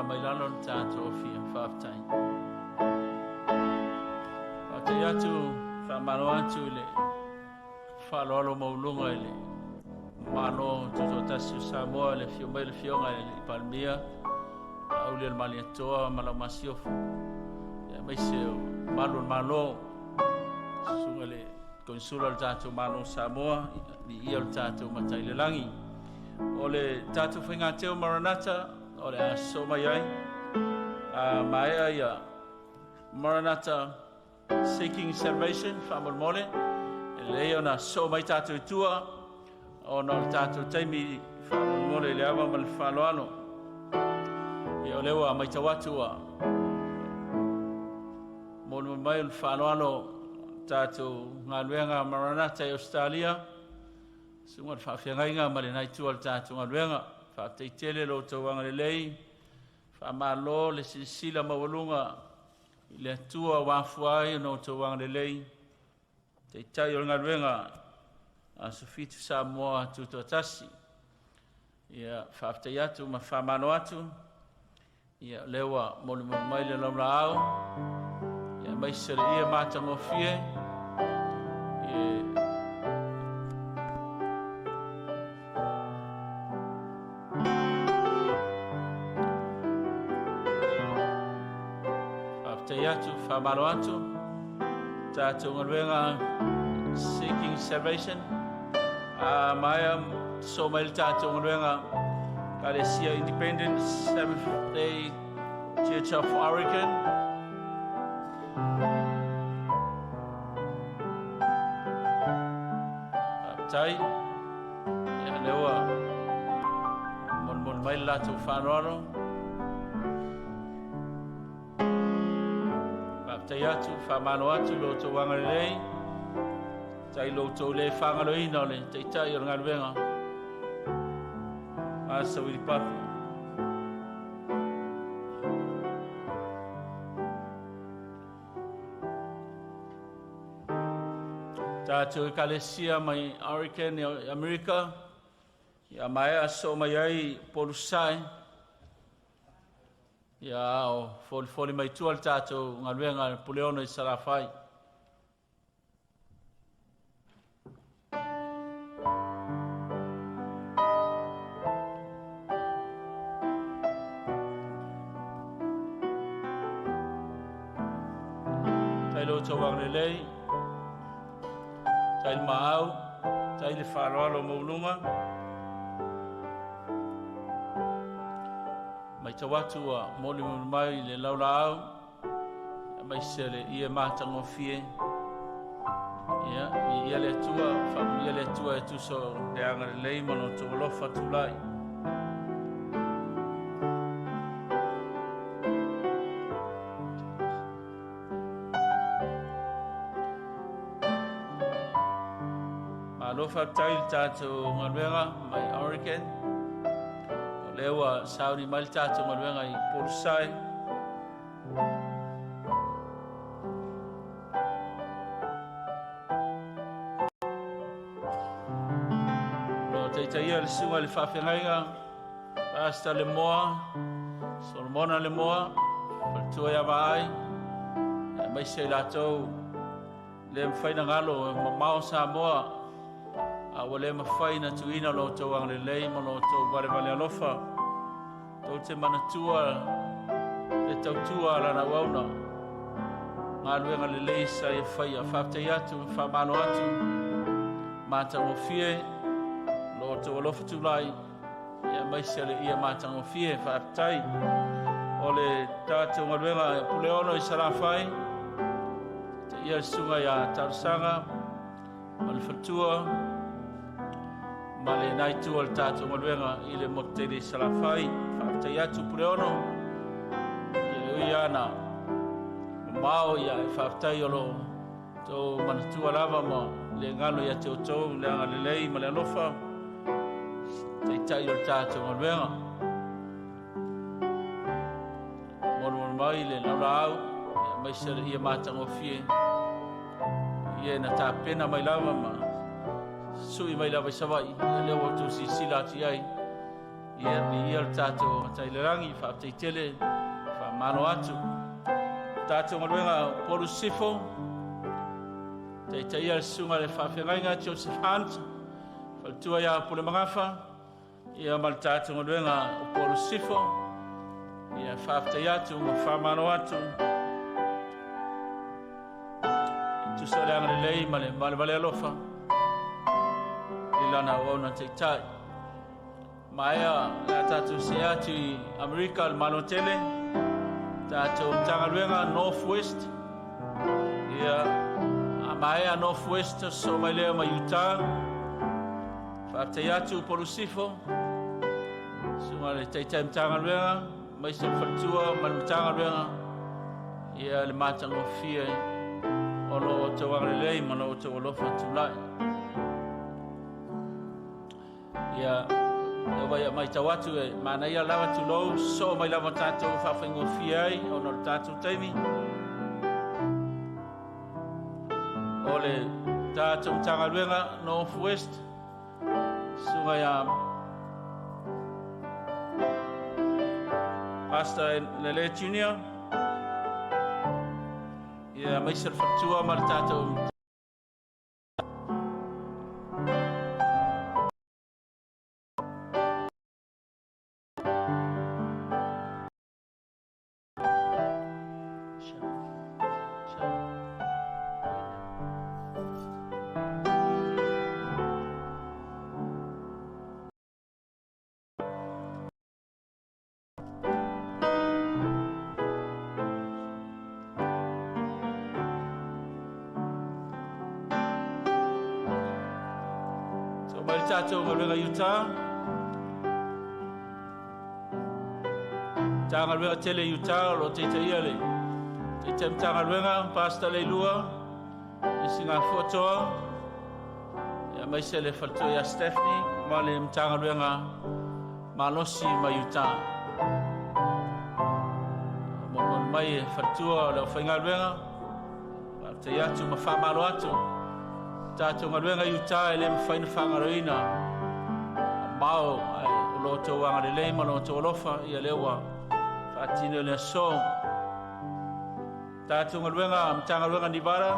mailalo tātou fia whāptai. Te atu whamano atu le whalolo maulunga le mano tuto tasu Samoa le fionga le Palmia au le mali atoa malamasiofu. Ya maise malo sunga le konsula le tātou mano Samoa ni ia le tātou matai le langi. O le tātou whainga teo Maranatha o le aso mai ai Maea ia Maranatha Seeking Salvation whamolmole. Leo na so mai tātou tua o na tātou taimi whamolmole le awa mal whaloano. Ia o lewa mai tawatua. Molu mai ul whaloano tātou ngā luenga Maranatha Australia. Sunga whawhiangainga male nai tua al tātou ngā luenga. Whateitele lo tau wanga le lei. Whamalo le sila mawalunga. Le atua wafuai no tau wanga le lei. Te tai o ngā luenga a Sofitu Samoa tuto tasi. Ia whaaftai atu ma whamano atu. Ia lewa molu mai le laura au. Ia mai sere ia mātango fie. Whaaftai atu, whamano atu. Tātou ngā luenga Seeking Salvation. Maya so mai tātou ngā luenga Kalesia Independent Seventh-day Church of Oregon. Tai ia lewa mon mai tātou whanoro. Tai atu, whamano atu, lo tō wanga rei. Tai lo tō le whangaro ina le, te tai o ngā ruenga. Asa wiri papu. Tātou kalesia mai Oregon, Amerika. Ia mai aso mai ai Polusai. Ia o foli mai tual tātou ngā ruenga Puleono I Sarafai. Tai lo tau wanglelei, tai maau, tai le whāroalo maulunga. Mai tawatu a moli mai le laula au. Mai sele ia mātango fie. Ia le tua, ia le tua e tuso le anga le lei mano tō lofa tūlai. Ma lofa tail tātou ngā ruenga mai Oregon. Lewa sauni mai tātou ngā ruenga I Polusai. Lo teitaia le sunga le whawhengainga. Pasta le moa. Solomona le moa. Paltua ia mai. Mai se lātou. Le mwhaina ngalo mao sa moa. Wale mawhaina tuina lo tō wang le lei mo lo tō wale wale alofa. Tō te manatua le tautua la na wauna. Ngā luenga le lei sa I whaia whaftai atu, whamano atu. Mātango fie, lo tō alofa tūlai. Ia maisele ia mātango fie, whaftai. O le tātou ngā luenga Puleono I Sarafai. Te ia sunga ia Tarusanga. Ma le whatua. Ma le nai tu al tātou maluenga I le moteri Sarafai. Whaktai atu Puleono. Ia ui ana. Mao ia e whaktai olo. Tō manatua lava ma le ngalo ia te otou. Le anga le lei ma le alofa. Tei tai al tātou maluenga. Mono mai le laura au. Ia maisere ia mātango fie. Ia na tā pena mai lava ma. Sui mai lava savai, leo tu si silati ai. Ia ni ia tātou tai le rangi, whaaptei tele, whamano atu. Tātou maluenga Polusifo. Tei te ia sunga le whawhengainga Joseph Hunt. Whaltua ia Pule Mangafa. Ia mal tātou maluenga Polusifo. Ia whaaptei atu, whamano atu. Tu sa le anga le lei, male vale alofa. Lana ona te tai. Maea la tatu se atu Amerika al malotele. tātou Tangaluenga Northwest. Ia amaea Northwest so mai lea mai Utah. Whaatei atu Polusifo. Sunga le teitai Tangaluenga. Mai se whatua mai Tangaluenga. Ia le mātango fie. Ono o te wangalelei mana o te olofa tulai. Ia Ia mai tawatu e mana ia lawa tulou so mai lawa tātou whawhaingo fie ai ono le tātou taimi. O le tātou Tangaluenga Northwest. Sunga ia Pastor Lele Junior. Ia mai se whatua ma le tātou tātou Tangaluenga Utah. Tangaluenga Tele Utah lo teitai ale. Teitai Tangaluenga Pastor Leilua. Isinga fotoa. Ia mai se le whaltua ia Stephanie. Ma le Tangaluenga Malosi ma Utah. Mon mai e whaltua le whaingaluenga. Te atu ma whamalo atu. Tātou Ngaluenga Utah e le mwhaina whangaroina. Mao o lo tau wangarelei ma lo tau alofa ia lewa. Whaatino le so. Tātou Ngaluenga Tangaluenga Nivara.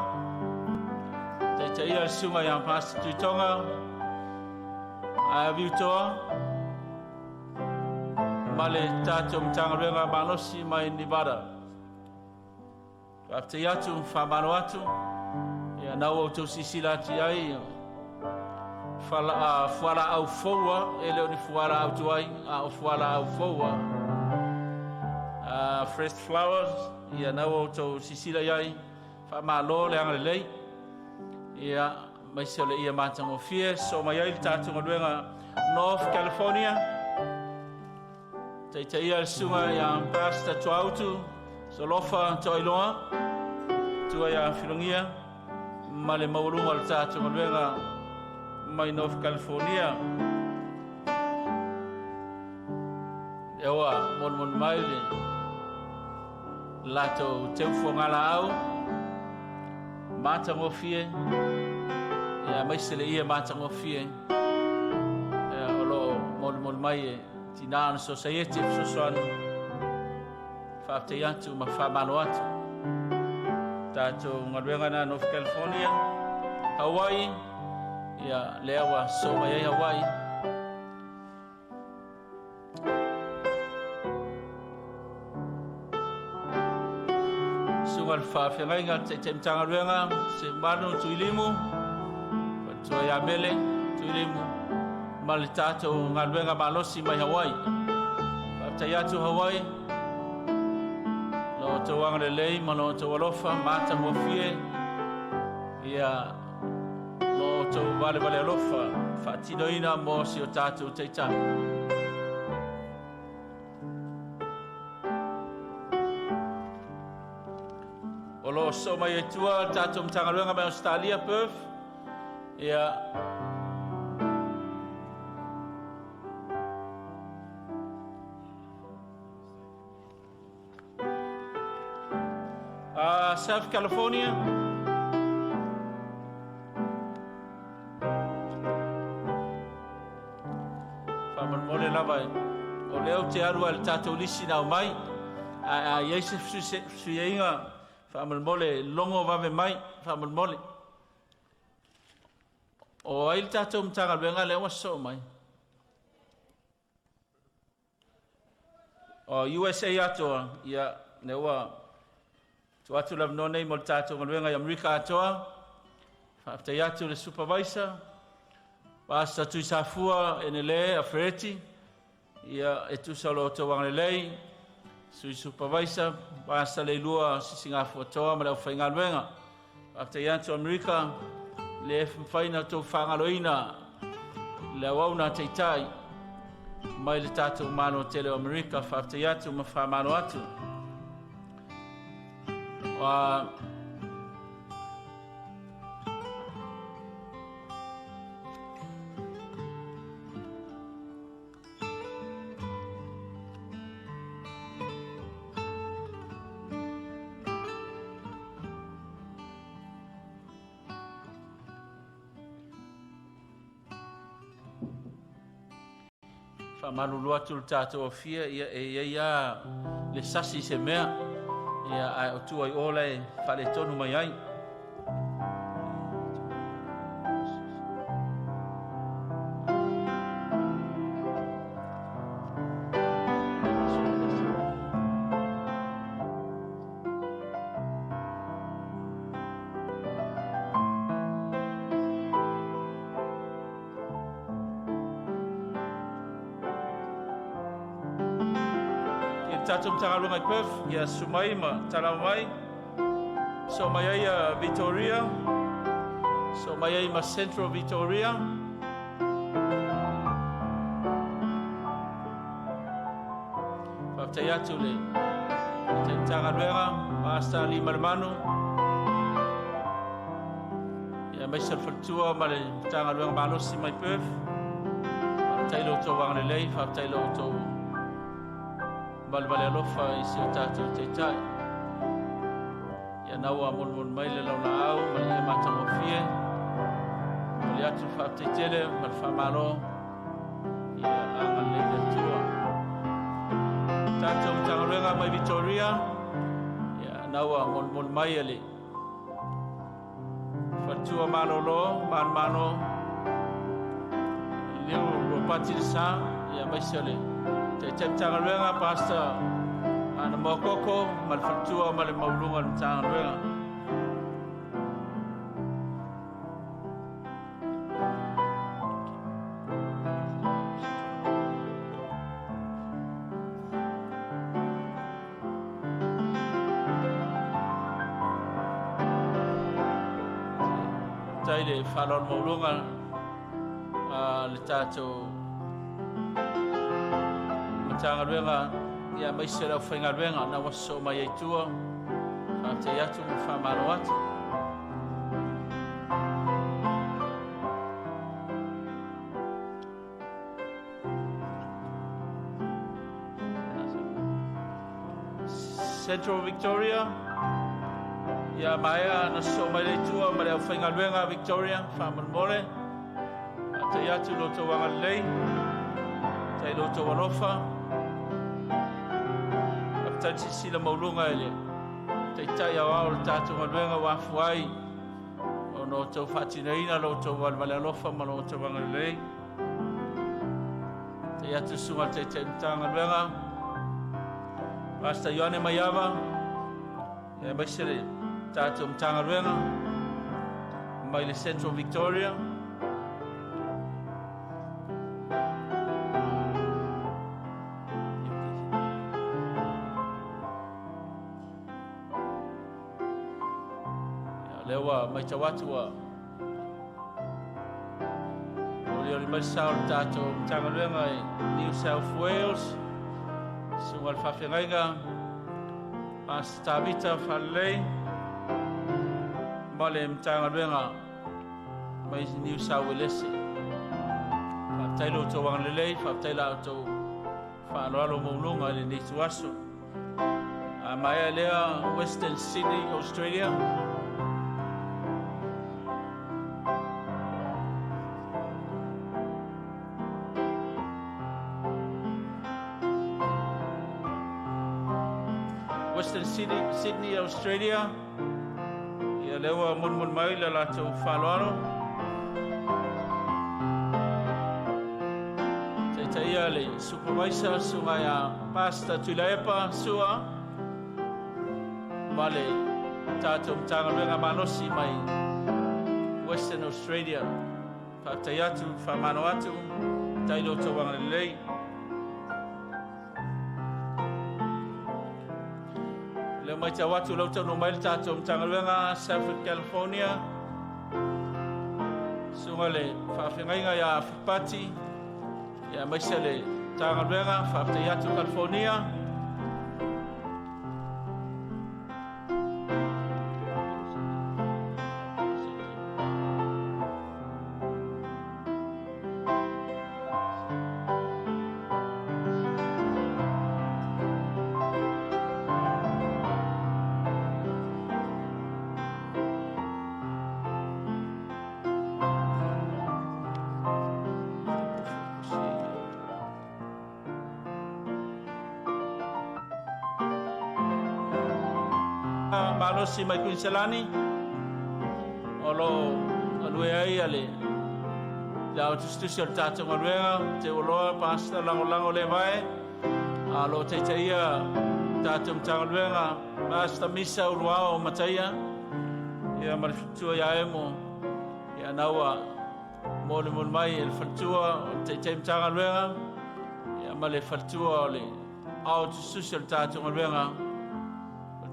Teitai ia sunga ia Pastor Tuitonga. A viutoa. Ma le tātou Tangaluenga Malosi mai Nivara. Whaatei atu whamano atu. Ia nau au tau sisila ti ai. Fuara au foua. E leo ni fuara au tuai. Au fuara au foua. Fresh flowers. Ia nau au tau sisila iai. Whamalo le angalelei. Ia maise le ia mātango fie. So mai ai tātou Ngaluenga North California. Teitai ia sunga ia Pastor Tuautu. So lofa toiloa. Tua ia Filongia. Ma le maurunga le tātou Ngaluenga mai North California. Ewa, mon mai le lato teufu ngala au. Mātango fie. Ia maise le ia mātango fie. Olo mon mai e tinana society sosoanu. Whaatei atu ma whamalo atu. Tātou Ngaluenga na North California, Hawaii, ia leawa so mai ai Hawaii. Sunga whawhengainga te Tangaluenga, se manu tuilimu, patua ia mele tuilimu, ma le tātou Ngaluenga Malosi mai Hawaii. Whaatei atu Hawaii, lo tau wangalelei ma lo tau alofa mātango fie. Ia lo tau vale alofa whaatinoina mo si o tātou teitā. O lo so mai e tua tātou Tangaluenga mai Australia Perth. Ia South California. Whaman mole lava o leo te arua le tātou lisi nau mai. A Iesef suieinga whaman mole longo vave mai. Whaman mole. O ai le tātou Tangaluenga leo so mai. O USA atoa ia neua tuatu lam nonei mo tātou Ngaluenga i Amerika atoa. Whaaftai atu le supervisor. Pastor Tuisafua Enele a Fereti. Ia e tusalo to wangalelei. Sui supervisor, basta le lua Singapore toa ma le whainga luenga. After yanto Amerika, le whaina tō whangaloina, le wauna te tai, mai le tātou mano tele Amerika, after yanto ma whamano atu. Malulu atu le tātou fia ia le sasi se mea ia ai o tua i ola e whare tonu mai ai. Tatum Tagalunga Perth, ya Sumaima, Talamai, Somayaya Victoria, Somayama Central Victoria, Paptayatule, Tagaluera, Master Limarmanu, ya Mesa Fortua, Male Tagaluera Manos in my Perth, Paptaylo to Wangalei, Paptaylo to Balbale alofa I si o tātou te tai. Ia naua mon mai le launa au, ma le matamo fie. Ma le atu whaapte tele, ma le whamaro. Ia anga le tua. Tātou mtangaruenga mai Victoria. Ia naua mon mai ele. Whatua malolo, mano. Leo ropati le sa, ia mai sele. Te Tangaluenga pasta ana mokoko mal fatua mal maulunga Tangaluenga. Taile falon maulunga le tato Tangaluenga ia mai se lau whaingaluenga na waso mai ei tua a te atu mo whamano atu. Central Victoria ia mai na so mai ei tua ma lau whaingaluenga Victoria whamano mole a te atu loto wangalei te loto walofa Tansi sila maulunga ele. Te tai au au le tātou maluenga wafu ai. O no tau whatinaina lo tau walwale alofa ma lo tau wangalei. Te atu sunga te mtanga luenga. Pasta Ioane Maiava. E maisere tātou mtanga luenga. Mai le Central Victoria. Lewa mai tawatua. Ori mai sao tato Tangaluenga New South Wales. Sungal whawhengainga. Mas Tavita Whalei. Male Tangaluenga mai New South Wales. Whaptailo to Wangalei, whaptaila to whaaloalo maulunga le ni tuaso. Mai lea Western Sydney, Australia. Western Sydney, Australia. Ia lewa mun mai la tau whaloano. Te taia le supervisor sunga ya pasta Tulaipa sua. Male tātou Tangaluenga manosi mai Western Australia. Whakataiatu, whamano atu, tailo tau wangalei. le mai te watu lau tau no mai le tātou mtangaluenga South California. Sunga le whawhingainga ia whipati, ia maise le tangaluenga whawhte atu California. Malosi mai Queensland olo alue ai ale la institution tata ngorwenga te olo pasta lango le vai alo te ia tata mtangorwenga pasta misa urwao mataya ia marfutua ya emo ia nawa mole mai el fatua te mtangorwenga ia male fatua le au institution tata ngorwenga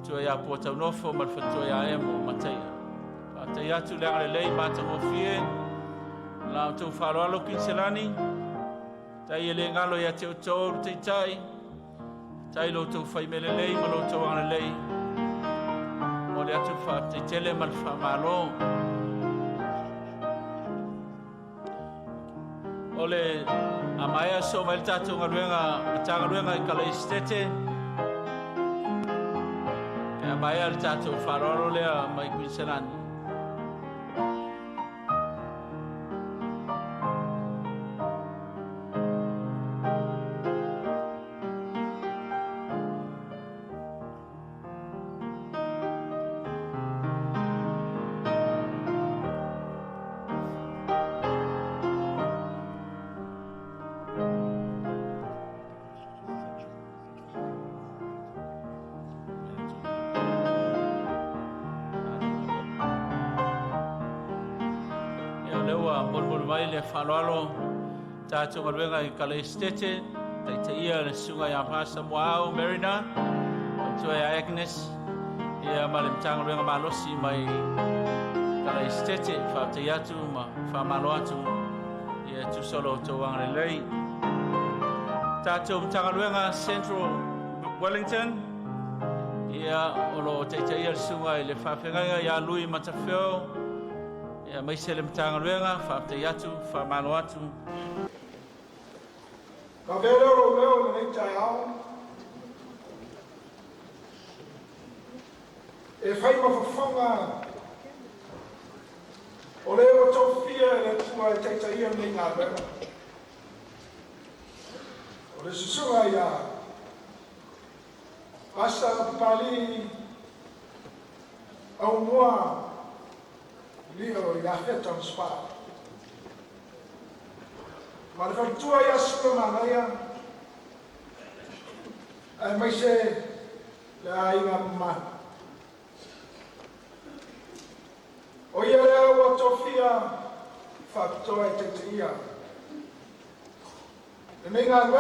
tua ya pota nofo mal fatua ya emo mataya te ya tu le lei mata mo fie la tu falo lo kinselani tai le ngalo ya te to te tai lo tu fai mele lei mo lo to ana lei mo le tu fa te tele mal fa malo ole amaya so mal tatu ngaluenga kala istete amaya tatu falo le mai kinselani. Faloalo tatu ngaluenga I kala estete te ia le sunga ya pasa moao Merina tu ya Agnes ia malem tangaluenga malosi mai kala estete fa te atu ma fa maloatu ia tu solo to wang lei tatu tangaluenga Central Wellington ia olo te ia sunga le fa fenga ya lui matafeo ya mai se le mtangaluenga fa te yatu fa maloatu ka leo nei tai au e fai ma fonga o leo to fia le tua te ia nei nga bera o le susunga ya asa pali au moa Leo ya feta spa. Ma le fatua ya suma manaya. Ai mai se la inga ma. O ia le o tofia fatua e te ia. E me ngā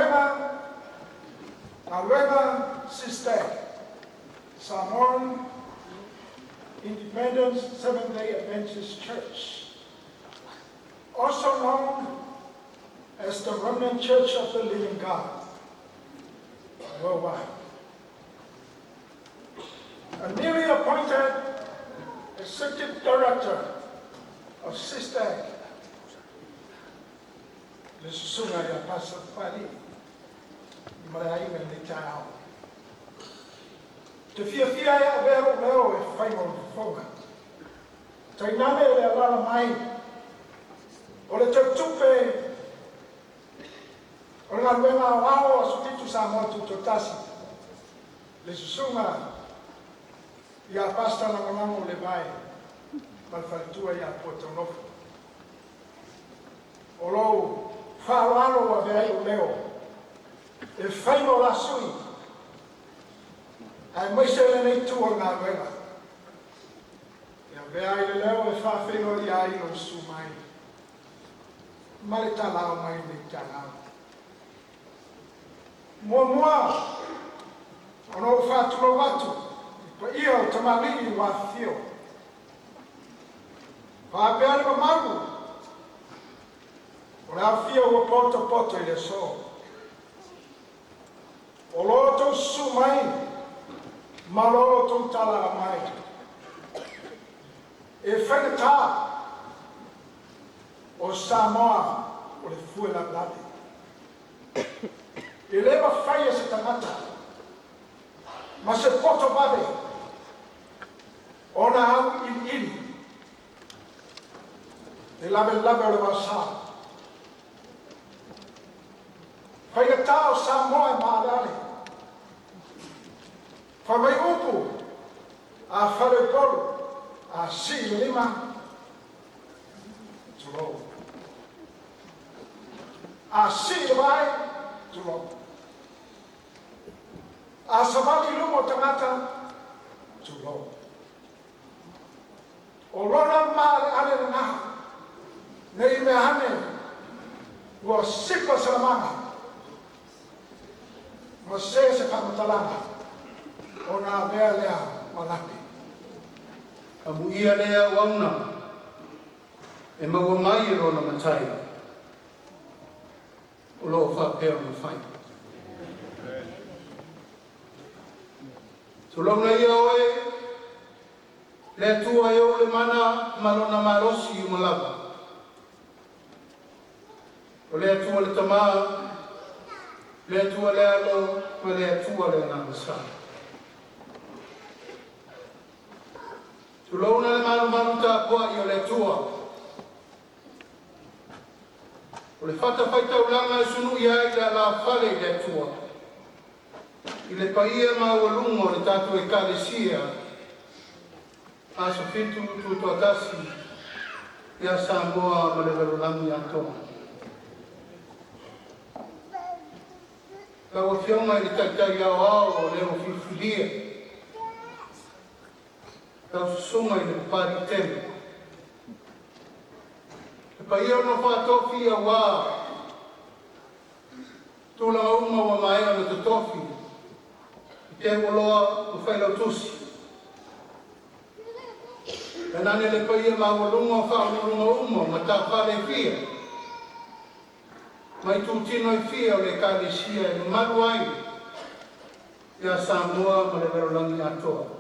luenga sister Samoan Independence Seventh-day Adventist Church, also known as the Remnant Church of the Living God, worldwide. A newly appointed Executive Director of SISTAG, the Susunga ya Pastor Pali, Malaya ni Tao. Te fia ya leo e whai mo whonga. Tai nane le alala mai. O le tau tupe. O le ngā luenga wao a sutitu sa motu to tasi. Le susunga. Ia pasta na ngonango le vai. Malfalitua ia Porto Novo. O lou whaoaro a vei o leo. E whai mo la sui. Ai mai se le nei tua ngā luenga. Ia vea I le leo e whawhengo I ai o su mai. Mare ta lao mai nei ta lao. Mua, ono whāturo watu, o tamali wa fio. Pa pe ale magu. Ora fio o poto ile so. O loto sumai. Maloto tala mai. E whakata o Samoa o le fue la blade. E lewa whaia se tangata. Ma se poto babe. Ona au ili. E lave o le wasa. Whaikata o Samoa e maadale. Whawai upu a whare polo. A si lima tulo. A si vai tulo. A savali lumo tangata tulo. O lona male ale na. Nei me hane wo sipa salamanga. Mo se whamatalanga. O nā mea lea malapi. Abu ia lea wauna e maua mai e rona matai o loo whapea ma whai. So launa ia oe lea tua e o le mana marona marosi i malapa. O lea tua le tamaa, lea tua lea lo, ma lea tua lea nā masai. Tulauna le maru ta poa i o le tua. O le whata whaitaulanga e sunu i ai la whale i le tua. I le paia ma ua lunga o le tatu e kalesia. A sa fitu tu tuatasi i a Samoa ma le verolangi atoa. Kaua fionga i le taitai au ao o leo fifilia. Tau sunga i le pari teme. E pa ia no whatofi a wā. Tula uma wa maea na te tofi. I te woloa o whailau tusi. E nane le pa ia ma walunga o whaunurunga uma ma tā whare fia. Mai tūtino i fia o le kālesia e maru ai. Ia Samoa ma le verolangi atoa.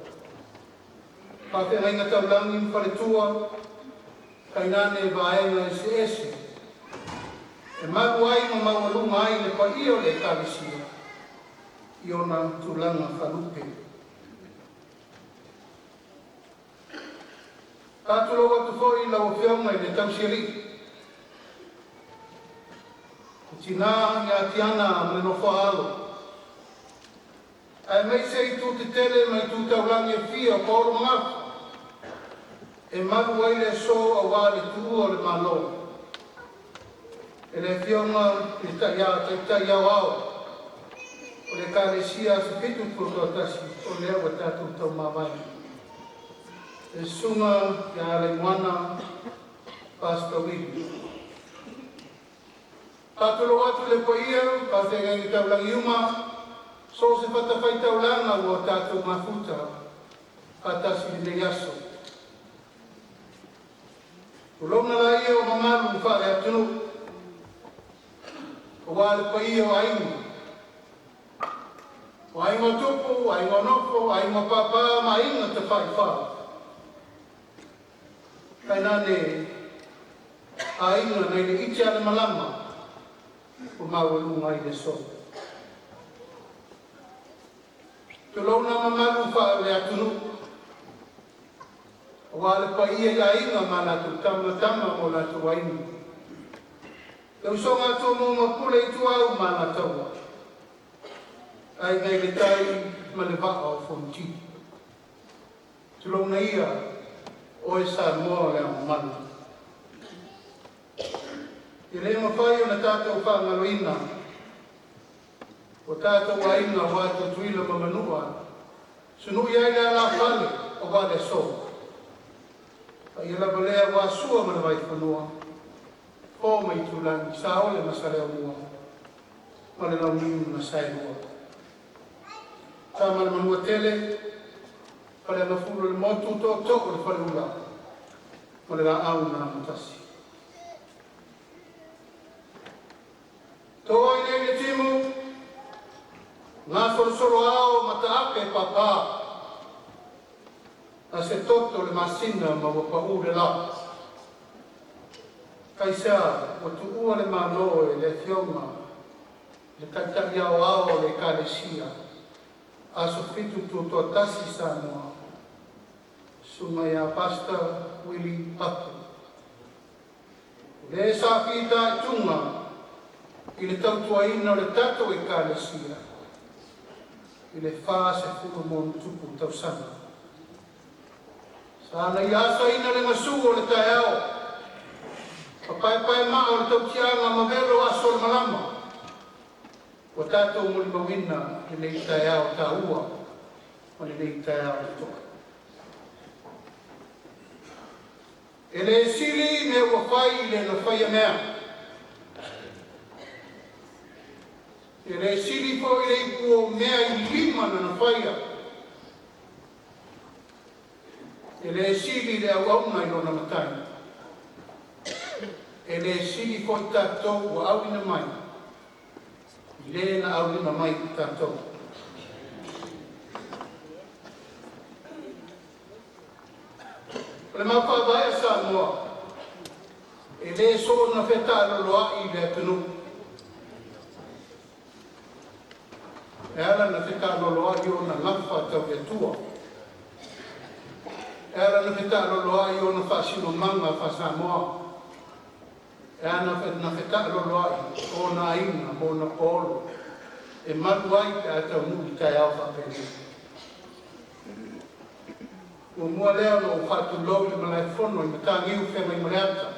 Pake ainga taulangi mwhare tua, kainane vaenga e se ese. E maru ai ma mawalunga ai le pa io le kālesia, i ona tūlanga whalupe. Tātulo watu fōi lau whiaunga i le tausiari. Tina ngā tiana me no whaalo. Ai mei se i tū te tele mai tū taulangi e fia o koro mafu. E maru ai le so a wale tuhu o le malo. E le fionga i tai au au. O le kālesia se pitu tuatasi o le awa tātou tau mawai. E sunga i a le moana Pastor Wili. Tātulo atu le paia, pa te ngai taulangi uma, so se whatawhai taulanga o tātou mafuta, katasi le yaso. Ulona la ia o mamaru whare atunu. O wale pa ia o aingu. O aingo tupu, aingo nofo, aingo papa, ma inga te whai whare. Kai nane a inga nei le iti ale malama. O mawalunga i le so. Tulona mamaru whare atunu. O wale pa ia ia inga ma natu tama mo natu wainu. E usonga tu mo mapule i tu au ma nataua. Ai ngai le tai ma le waka o fonti. Tulona ia o e Samoa le amamanu. I le mawhai o na tātou whangaloina. O tātou wainga wātou tuila mamanua. Sunu iai le ala whale o wale so. Ai la balea wa sua mana vai whanua. O mai tūlangi, sa ole masare o mua. Male lau niu na sai mua. Tā mana manua tele, Pale na fulu le motu to to le pale ula. Pale la au na matasi. Toi nei le timu nga solo ao mataape papa. A se toto le masina ma wa pa ule la. Kaisa o tu ua le mano e le fioma. Le taitaki ao le kalesia. A so fitu tu to tasi sa noa. Sumaya Pastor Willie Papu. Le sa kita tunga i le tautuaina le tato e kalesia. I le wha se furu mon tupu tausana. Sa na iasa ina le masu o le tae ao. Papai maa o le tautianga mavero aso le malama. O tato muli mawina i le tae ao ta ua. O le tae ao le toka. E le sili me ua whai le na whai a mea. E le sili po i le ipu o mea i lima na whaia. E le sili le au au mai lona matai. E le sili po i tātou o au ina mai. I le na au ina mai i tātou. Le mapa vai sa moa. E le so na feta lo loa i le tunu. E ala na feta lo loa i o na lafa tau e tua. E ala na feta lo loa i o na fasino manga fa sa moa. E ana na feta lo loa i o na ina mo na polo. E maluai te ata muli tai au fa pere. O mua leo no whatu lau i malai whono i matangi u whema i mareata.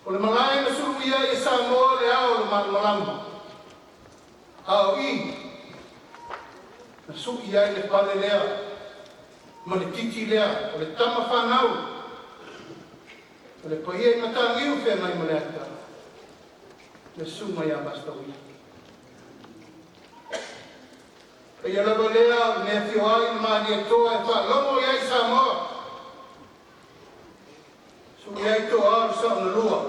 O le malai na suru ia i Samoa le ao le malama. Ao i. Na suru ia i le pale lea. Ma le titi lea. O le tama whanau. O le paia i matangi u whema i mareata. Le suma ia basta ui. E ia lava lea, ne fio ai, ma ni e toa e wha lomo iai Samoa. Su iai toa au sa una lua.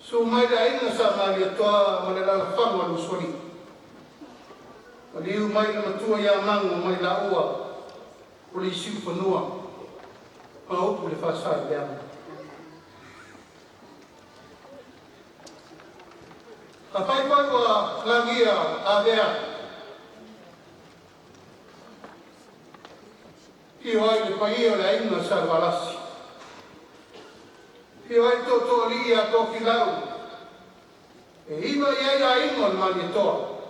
Su mai da ina sa ma ni e toa ma le lala whanua lusoni. Ma liu mai na matua ia mangu mai la ua. O le isiu whanua. Ma upu le whasai le ama. Ka whaipai wa langia a vea. Pio ai le paia le aina sa valasi. Pio ai to lia to filau. E iwa iai a ingo le mani toa.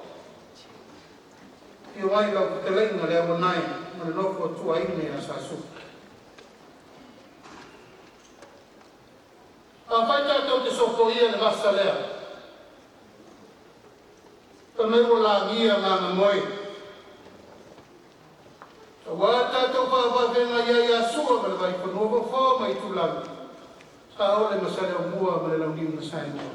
Pio ai lau kuteleina le awanai, ma le nofo tua ine a sa su. A whaita tau te soko ia le vasa lea. Ta mewo la ngia ngana moe. Wa tatou whawawhenga ia ia sua ma le vai whanova wha mai tūlangi. Sa ole masale o mua ma le lau niu na sai mua.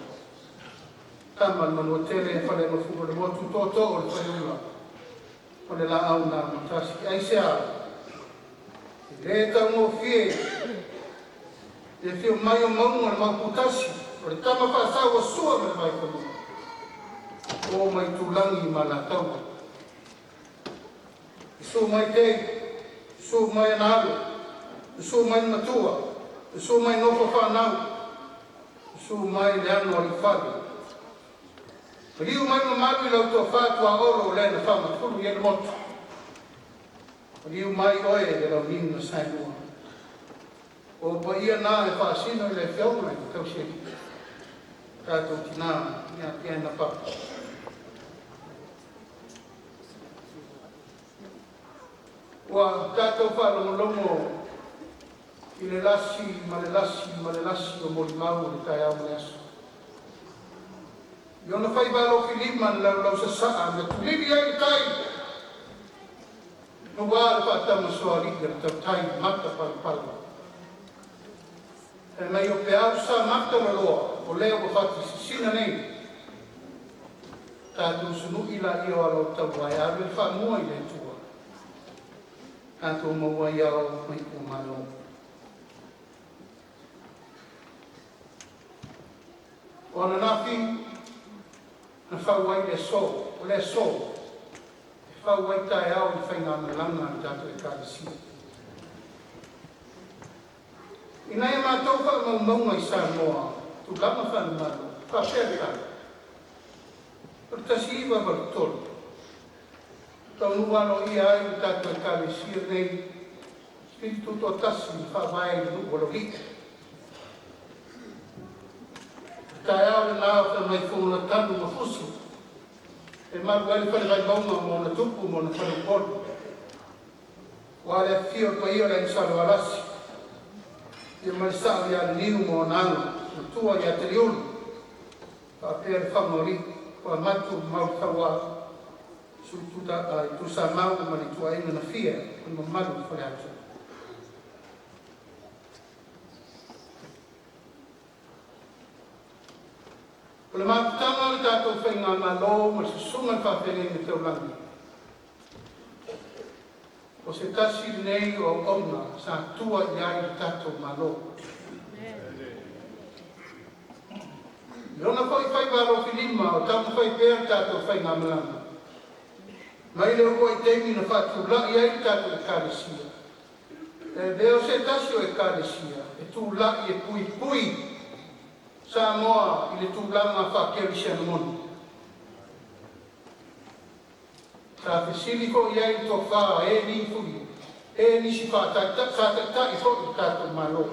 Tama manua tele e whale mafuwa le motu toto o le whaeula. Ma le la au na matasi. Ai sea, le tau mo fie, le fio mai o maunga le mauputasi. O le tama whaasau o sua ma le vai whanova. O mai tūlangi ma la tau. Su mai te, su mai anaru, su mai matua, su mai nofo whanau, su mai le anu ali whabi. Riu mai mamatu lau tō whātua oro o lena whama, kuru i ena motu. Riu mai oe e lau niu na sainua. O pa ia nā e whaasino i le whiaunga i tau seri. Tātou tina, ia tia na papa. Wa tātou whalongolomo i le lasi, ma le lasi o mori mau le tai au le aso. I ona whai walo Filiman lau sa saa, me tuliri ai tai. No wāle whaatama soa rika tau tai mata palapala. E mai o pe au sa mata na loa, o leo o whati sisina nei. tātou sunu ila i o alo tau wai awe whamua i le tua. Tātou maua i au mai o malo. O na nafi, na whauai le so, o le so, e whauai tae au i whainga melanga i tātou e kāresia. Ina e mātou wha maunga i Samoa, tu lama whanu malo, whapea kai. Pero tasi iwa wale tolu. Tau nuano i ai i tātou e kāresia nei, spiritu tō tasi i whawai i nuku walohi. Tae au le nāo ka mai whunga tanu ma fusi. E maru ai whare vai maunga mo na tupu mo na whare polu. Wale a fio pa ia le nisalo alasi. Ia mai sao ia ninu mo nanu, na tua ia te riulu. Ka pēr whamori, kua matu mau kawa, sui tuta ai tu sa mau mani tua ina na fia, kua maru whare atu. Kule māputanga le tātou whainga malo, ma se sunga whawhene me tau langi. O se tasi nei o ona sa tua i ai tātou malo. Lona koi whai waro whilima o tamu whai pēr tātou whainga malanga. Mai leo ua i teimi na whatu la i ai tātou e kāresia. E leo se tasi o e kāresia, e tū la i e pui pui. Sa moa i le tūlanga whakeri sianu monu. Sa whesili ko i ai tō wha e ni fui, e ni si wha sa ta i fo i tātou malo.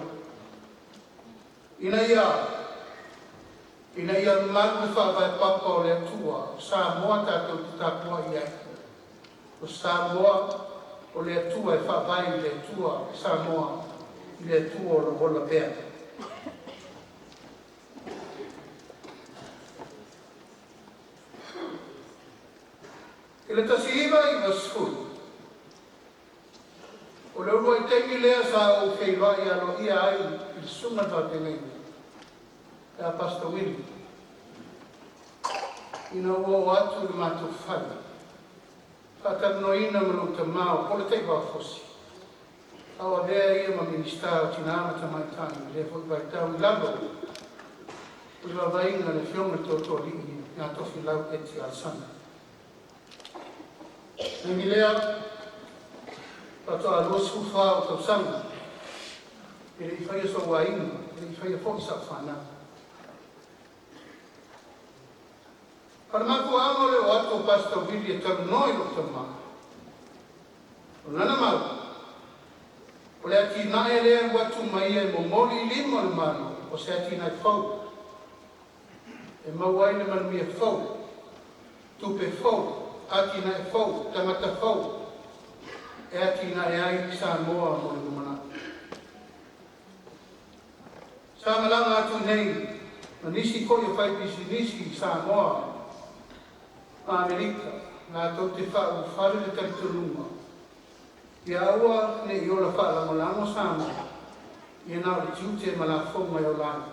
Ina ia maru wha vai papa o le atua, sa moa tātou te tāpua i ai. O sa moa o le atua e wha vai i le atua, sa moa i le atua o le wola pēr. Ele tasi iwa i wa skulu. O leo rua i teki lea sa o wheiwa i alo ia ai i sunga whatenei. E a Pastor Willi. Ina ua o atu i mātou whai. Whakarno ina manu te mao, pole te wa fosi. Awa lea ia ma minister o tina ama ta mai tani, le fo i vai tau i lalo. Ua vainga le whionga tō li i ngā tofi lau eti al sana. Nengi lea, pato a lua sufa o tau sanga. Ele i whaia so waina, ele i whaia fōi sa whana. Paramaku amore o ato Pastor Willi e tau noi o tau maa. O nana mau. O le ati nae lea watu mai e mo mori lima le mano, o se ati nai fau. E mauaine manu ia fau. Tupe fau. Ati na e fau, tangata fau, e ati na e ai sa moa mo le kumana. Sa malanga atu nei, na nisi koi o whai pisi nisi sa moa, a Amerika, nga tau te whau whare le taritonunga. Ia aua ne i ola wha langolango sa moa, i nao le tiute ma la fau mai o lana.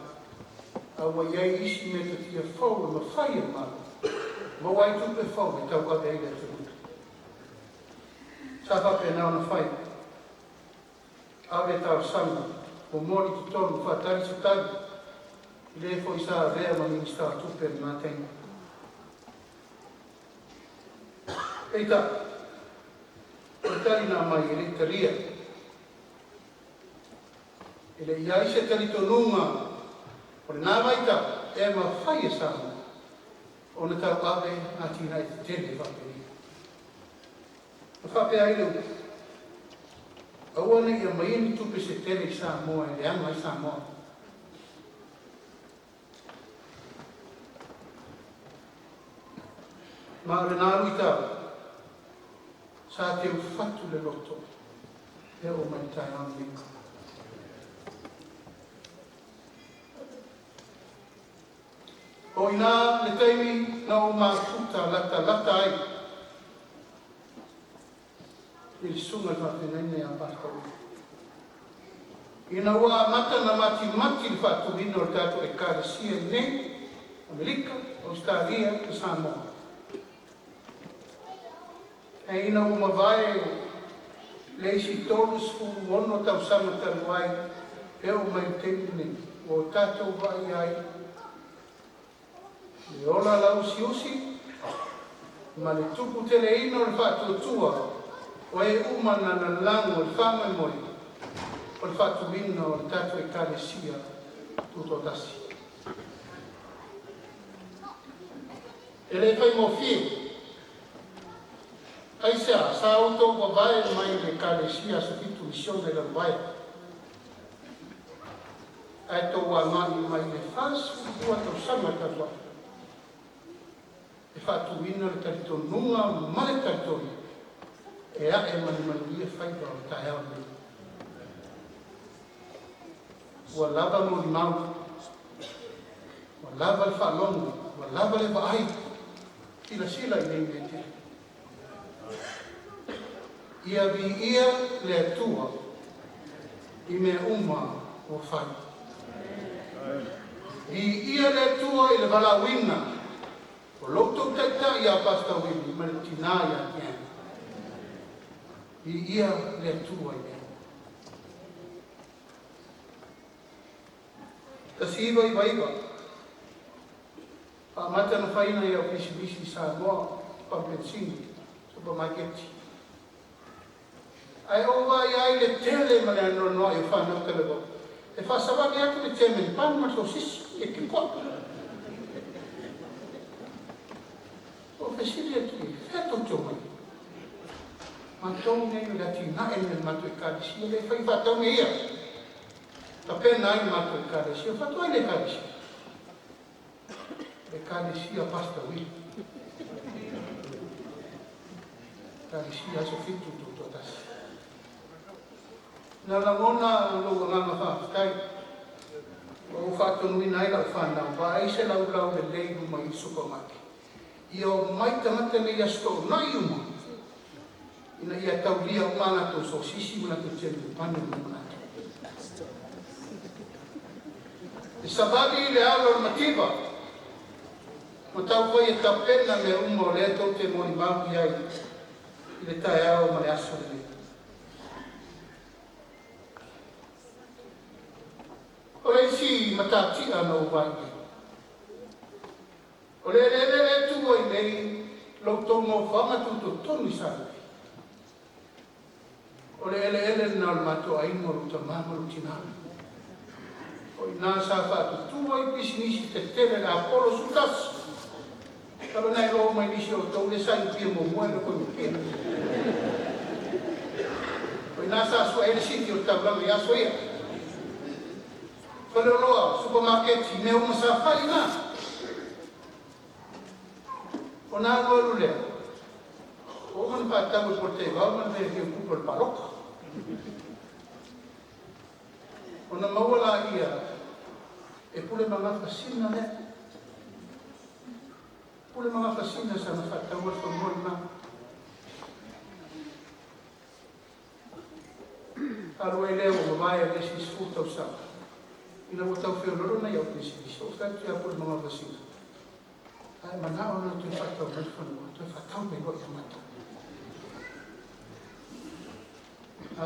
Aua iai isi me te tia fau ma whai e mara. Ma wai tupe whau e tau ka veile te ruta. Sa whape nao na whai. Awe tau sanga, o mori tu tonu whatari sa tari. I le fo i sa rea ma minista tupe ni mātenga. Eita, o tari nā mai e rita ria. E le iai se tari tonunga, o le nā maita, e ma whai e sanga. O na tau awe a tina i te tele whaperi. Na whape ai leu. Aua nei a mai ni tupe se tele i Samoa, e le anga i Samoa. Ma o le nāru i tau, sa te ufatu le loto, e o mai tai anu ika. O ina le teimi na o mātuta lata ai. I sunga ka whenene a Pastor. Ina ua mata na mati le whātuhina o tātou e kāresia i nei, Amerika, Australia, te Samoa. E ina uma vai le si tolu su ono tau sama taluai e o mai temene o tatou vai ai le ola lau siusi ma le tupu tele ino le whatuatua o e umana na lango le whamai moi o le whatuina o le tatou e kalesia tuto tasi e le whai mo fiu Aisa, sa auto wawae mai le kalesia sa fitu isione la wae. Ai tō wangani mai le whasu ua tau sama katua. E whatuina le taritonunga mai taritoni. E a e mani manuia whaipa o tae au nei. Ua lava mo ni mau. Ua lava le whalongo. Ua lava le waai. Tila sila i nei me te. Ia vi ia le atua i me uma o whai. I ia le atua i le walawina o loto taita i a pasta wini ma le tina ia kia. I ia le atua i me. Tasi iwa iwa iwa. Pa mata na whaina i au bisi sa moa pampensini supermarketi. Ai ova i ai le tele ma le anono i whanau kalebo. E whasawani atu le temen pan ma so sisi e ki kwa. O whesiri atu i wheto tio mai. Ma tau nei le ati na e me matu i kadisi le whai whatau me ia. Ta pena ai matu i kadisi o whatu ai le kadisi. Le kadisi a pasta ui. Kadisi a so fitu tu tasi. Na lamona lo ngama fa kai o fa to ni nai la fa na va ai se la ula le lei du mai supermarket io mai tamata me ya sto na yuma ina ia taulia mana to so sisi mana to chen pani mana e sabali le alo mativa mo tau foi ta pena me un moleto te mo ni ba ia ile ta ao ma aso le o le si matati ana o vai. O le tu o i nei lo tomo whanga tuto tonu sana. O le na o mato a ino ruta mama rutina. O i nā sa whatu tu o i pisi nisi te tere la apolo sutas. Talo nai lo mai nisi o tau le sa i pia mo mua le koe pia. O i nā sa sua ele siti o tau lama i aso ia. Kalau loa supermarket me uma sa fai na. Ona lo lule. O man pa tabu porte va man ve que kupol palok. Ona mawala ia e pule manga fasina ne. Pule manga fasina sa na fatta wa so molna. Alo ele o vai a desse sfuto sa. Ina mo tau whio loro na iau pisi. So stai tu apur mga vasina. Ai manao na tu whatau mai whanua. Tu whatau mai roi amata.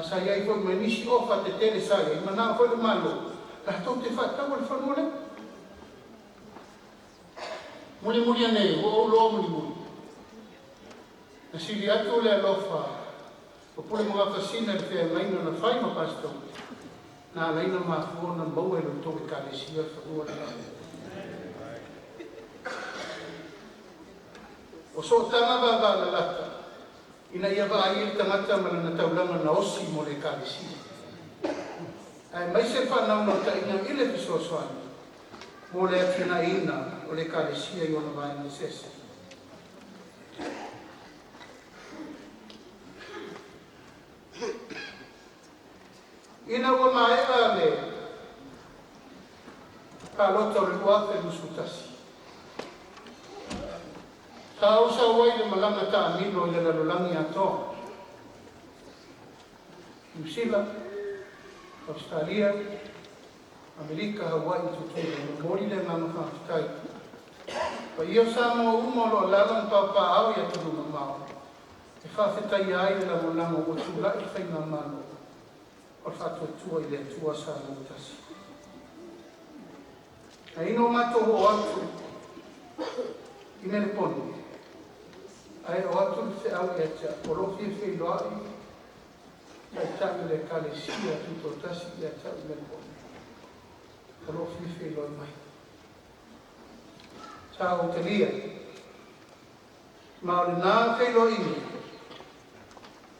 Sa iai fo mai nisi ofa te tere sa iai. Manao fo le malo. La tau te whatau al whanua le. Muli ane. O lo muli. Na siri atu le alofa. O pule mga vasina le whea maina na whai ma pastau. Na laina mafuo na maue lo toke kalesia whanua na. O so tanga wawa la lata, ina ia wa ai tangata mana na taulanga na osi mo le kalesia. Ai mai se whanau na ta ina ile piso soani, mo le atina ina o le kalesia i ona vai na sese. Ina ua maera le kalota o le uafe musutasi. Sa usa wai le malanga ta amino i le lalulangi ato. New Zealand, Australia, Amerika, Hawaii, tutu, mori le ngama whaafitai. Pa ia sa mo umo lo lalang papa au ia tunu mamao. e whawhetai ai la monamo o tūla i whainga mano o whatua tua i le tua sa mautasi. A ino mato o atu i mele poni. Ai o atu le se au e tia o lo fie fie loa i ai tau le kale sia tuto tasi i ai tau i mele poni. O lo fie fie loa i mai. Sa o te lia. Ma o le nā fie loa i mi.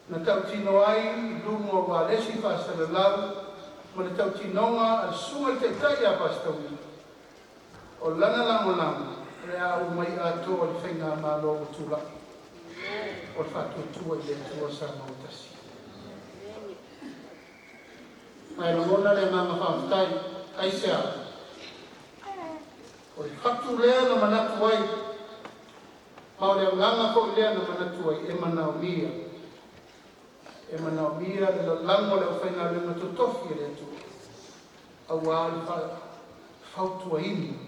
Na tau tino ai i lungo wa lesi whasara lau ma le tau tinonga al sunga te tai a pastawi. O lana lango lango, le a umai ato o le whainga malo o tula. O le whatu tua i le tua sa mautasi. Mai rongona le mama whawhtai, ai se a. O le whatu lea na manatu ai, ma o le nganga ko lea na manatu ai, e manao mia. E manao mia le lango le whainga le matotofi le tu. Au a le whautua imi.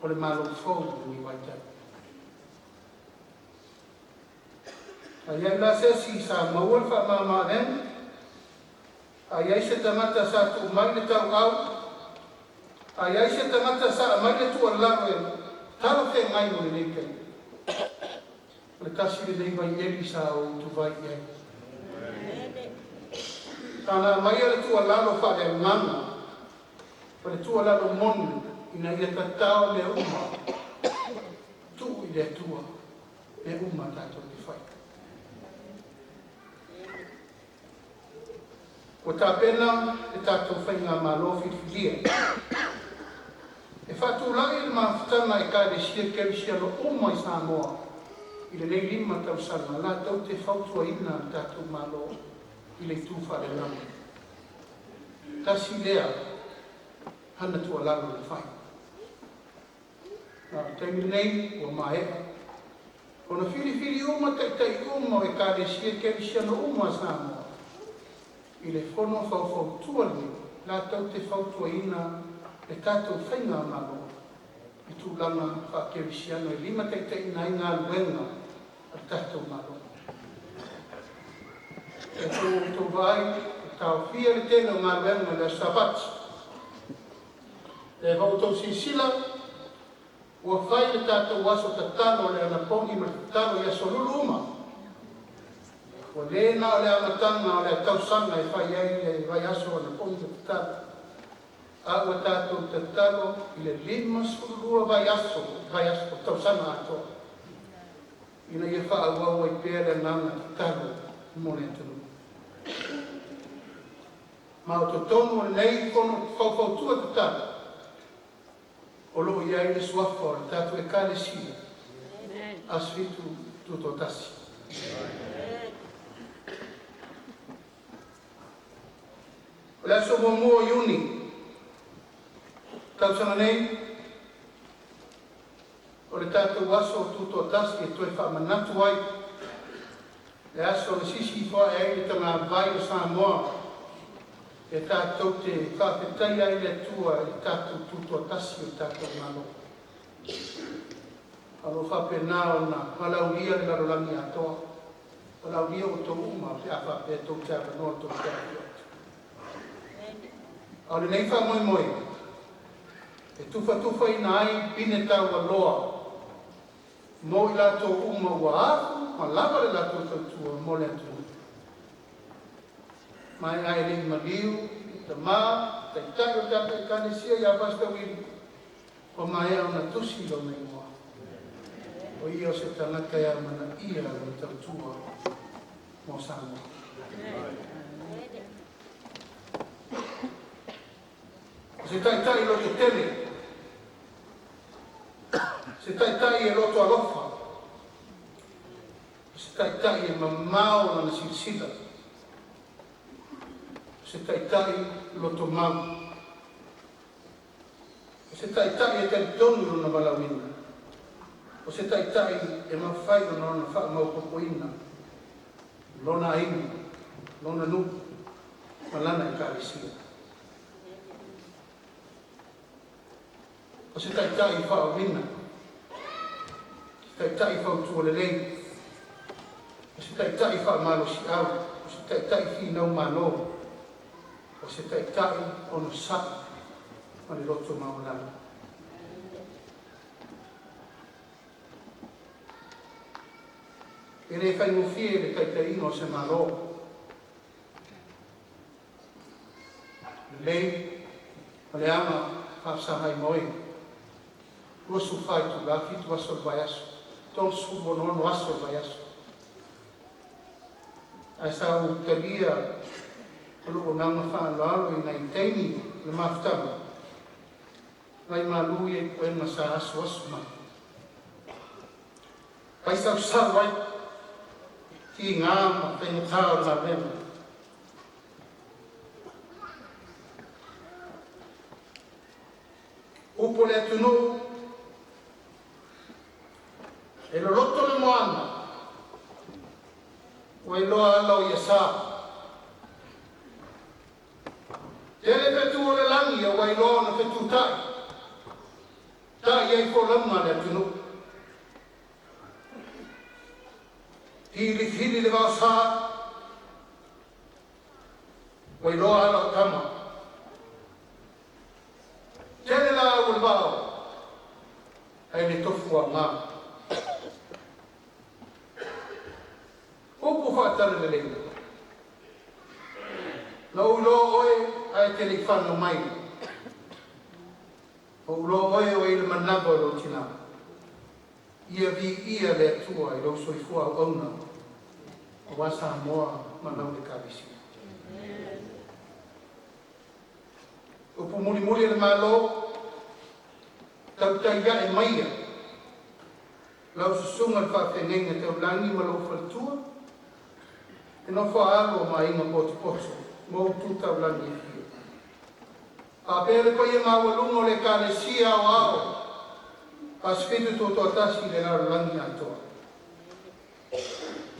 O le malo fau ni waitai. A iai la sesi sa maual wha mama ren. A iai se tamata sa tu mai le tau au. A iai se tamata sa mai le tu alaro e. Talo te ngai mo le nekei. Le kasi le nei vai eli sa o tu vai iai. Tana mai le tu alaro wha le nganga. Pa le tu alaro monu. Ina ia tatao le uma, tu i le tua, le uma tato te whai. O tā pena, e tato whai ngā malofi whilia. E whatu lai le mawhitanga e kāre sia keri sia lo uma i Samoa. I le nei lima tau sanga, la tau te whautua ina tato malo i le tūwha le nama. Tasi lea, hana tua lalo le whai. Nā taimi nei, o maea. O na whiri uma tai uma e kāre sia keri sia no uma Samoa. I le whono whau tuali, la tau te whautua ina e tātou whainga malo. I tūlanga whakeri sia no e lima tai nai ngā luenga a tātou malo. E tō vai, e tau whia le tēnā ngā luenga le sabat. Le hau tau sisila, ua whai le tātou waso tatalo le anapongi ma tatalo ia solulu uma. Ua lēna o le amatanga o le tausanga e whai ai le vai aso anapongi ma tatalo. A ua tātou tatalo i le lima solulua vai aso tausanga atoa. Ina ia wha awawa i pēr le nanga tatalo mo le tunu. Ma o totonu o nei kono whautua tatalo. O loo iai le suafa o le tātou e kāle sia. Asfitu tuto tasi. O le aso mua iuni. Tausanga nei. O le tātou aso tuto tasi e toi whaamanatu ai. Le aso le sisi wha e ai tanga vai o Samoa. E tātou te whawhetai ai le tua i tātou tutua tasi o tātou malo. Alo whapena o na malauria le larolangi atoa. Malauria o tō uma pe a whape tō te awanoa tō te awanoa. Ao le nei wha moi moi. E tufa ina ai pine tau aloa. Mo i la tō uma ua aku, ma lava le la tō tua mo le atu. Mai ai ring maliu, te mā, te tai o tata i kane sia i apasta wiri. O mai au na tusi lo mei moa. O ia o se tangata ia mana ia o tau tua mo Samoa. O se tai lo te tele. Se tai e loto alofa. O se tai e mamao na silsila. Se tai loto mau. O se tai e te tonu na balawina. O se tai e mawhai o nona wha mau popoina. Lona aini, lona nu, malana i kāresia. O se tai wha o wina. Se tai wha utua le lei. O se taitai whaamalo si au, o se taitai whinau malo, o se taitai ono sa, o ni roto maunala. E re whaingofie le taitai ino se malo. Lei, o le ama whaasahai moe, uasu whai tu la fitu aso le vai aso, ton su bonono aso le vai aso. Ai sa o talia, o loo nanga whaanalo i nai teini le mafutama, nai malui e koe ma sa aso aso mai. Pai sa usau ai, ki ngā ma whainga tāo la mena. Upo le atunu, e lo roto le moana, o e loa alau i asa. Tele petu o le langi o e loa na petu tai, tai e ko lama le atunu. Hili le vau sa, o e loa alau tama. Tele la o le vau, ai le tofu a ngā. Upu whaatara le lenga. Na ulo oe ai te li whana mai. O ulo oe o ile manaba lo tina. Ia vi ia le atua i lo soifua o auna. O wasa moa manau le kabisi. Upu muli muli le malo. Tau taiga e maia. Lau susunga le whawhenenga te ulangi ma lo whaltua. E no whaalo ma inga poti poto. Mou tuta ulangi e fio. A pere koe e mawalungo le kare sia o ao. A spitu to to atasi le naro langi atoa.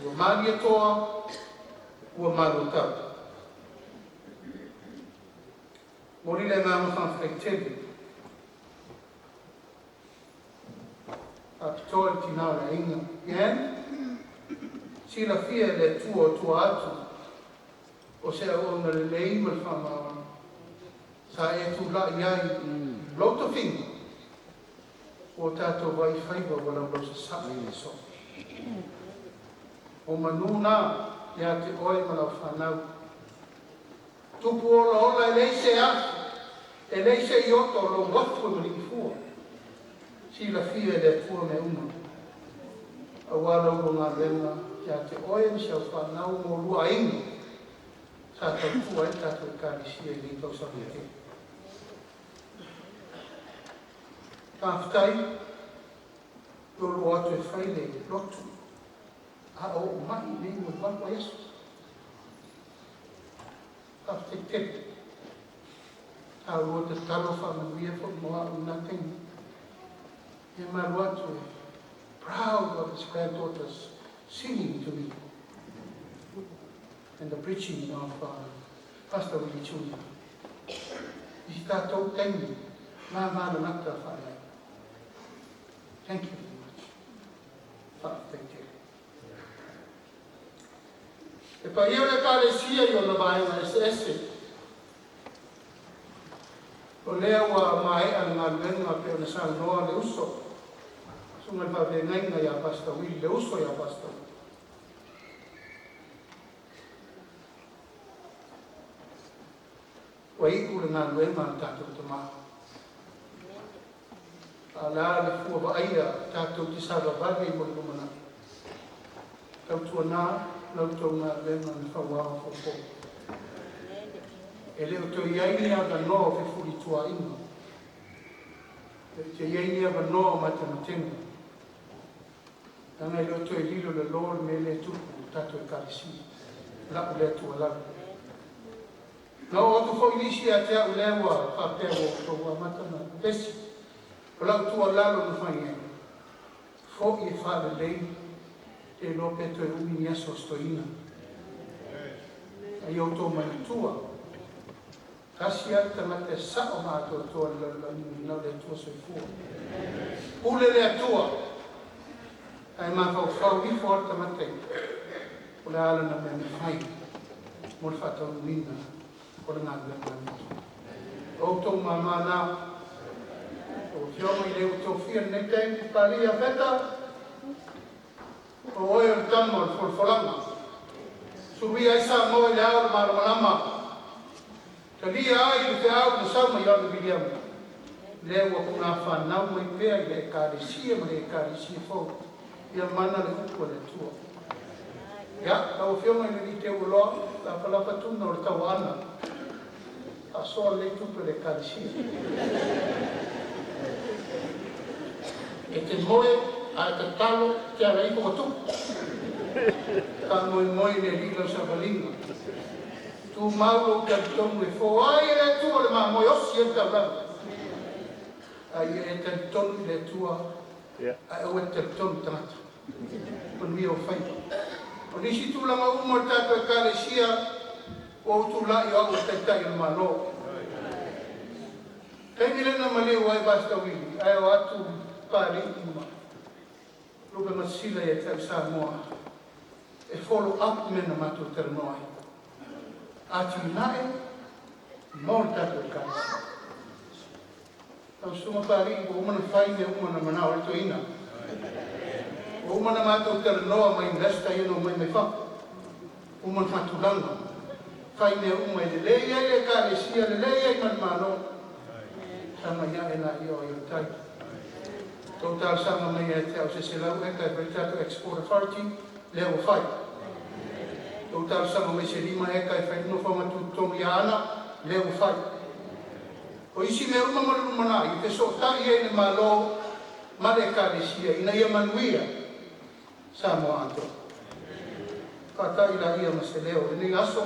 Ua mali atoa. Ua maru tau. Mori le ngā mawhanwhai tele. A pitoa i tina o le inga. Ien? Sila fia le tua atu. O se au na le lei mal whama. Sa e tu la iai. Lauta finga. O tato vai whaiwa wala blosa sa e so. O manuna. Ia te oe mala whanau. Tupu ola ola e leise afu. E leise i oto lo wafu e mali fua. Sila fia le tua me uma. A wala uro ngā renga. Ia te oe mi siau whanau mo lua inga. Sa tau e tato e karisia i li tau sa meke. Tāwhitai, lolo atu e whaile e lotu. A o mai nei mo wapwa Yesu. Tāwhitai tepe. A roa te talo whamanuia fo moa o nā tengi. E maru atu e proud of his granddaughters singing to me. And the preaching of Pastor Willie Chuni. I tātou tengi, ngā mana nata whaia. Thank you very much. Thank you. E pa iau le kāresia i o na vaenga ese. O lea ua maea ngā luenga pe o na sa noa le uso. Sunga le pavengainga ia Pastor Willie, le uso ia Pastor Willie. Wa iku le ngā luenga tātou te maha. A la le fua wa aia tātou te sara vare i mori kumana. Tau tua nā, lau tau ngā luenga ni whawao fōpō. E leo tau iainia ka noa fe furi tua inga. E te iainia ka noa mata matenga. Tanga leo tau lilo le lor me le tupu tātou e karisi. Lau le tua lau. Nā o atu fo ilisi a te au lewa whapea o tōua matana pesi. O lau tua lalo nu whai e. Fo i e whale lei te lope to e umi ni aso stoina. A i o tō mani tua. Kasi ata mate sa o mātua toa nau le tua soi fua. Ule le atua. Ai mā whau whau i fo ata mate. o le ala na me fai mo le whātau nina o le ngātu e ngātu. O tō mama nā, o whionga I leo tō whia nei tei pari a wheta, o oi o tamo o wholwholanga. Subi ai sa mo I le au le maramalama, ka lia ai le te au na sauma I anu William. Leo o kuna whanau mai pēr I le ekarisia ma le ekarisia fōu. Ia mana le upu le tua. Ia, tau whionga I le te uloa, la palapa tuna o le tau ana. A soa le tupe le ekarisia. E te moe a te talo te ara I koko tupu. Ka moe le lila sa valinga. Tu maulo ke tongu e fō, ai e tua le maa moe osi e tau rau. Ai e te tonu le tua, ai o e te tonu tangata. O mi o whai. O nisi tūlanga umo tātua e kāresia, o tu lai o te tai o malo. Kei lena maleo ai basta wili, ai o atu pāri ima. Lupe masila e tau Samoa. E follow up mena matu ternoai. Ati nae, mōr tātua e kāresia. Tau suma pari, o umana whaine umana manao e to ina. O umana mātou tera noa mai investa ino mai me whaku. Umana whatulanga. Whaine umai le lei ai e kāresia, le lei ai man mano. Sama ia e na io i o tai. Tau tāl sama mai e te au se se lau e kai Veritato Export Authority, leo whai. Tau tāl sama mai se lima e kai whai no whamatu tongi ana, leo whai. O isi me uma malu mana I te so tai e ne malo mare kāresia ina ia manuia Samoa ato. Ka tai la ia ma se leo ni aso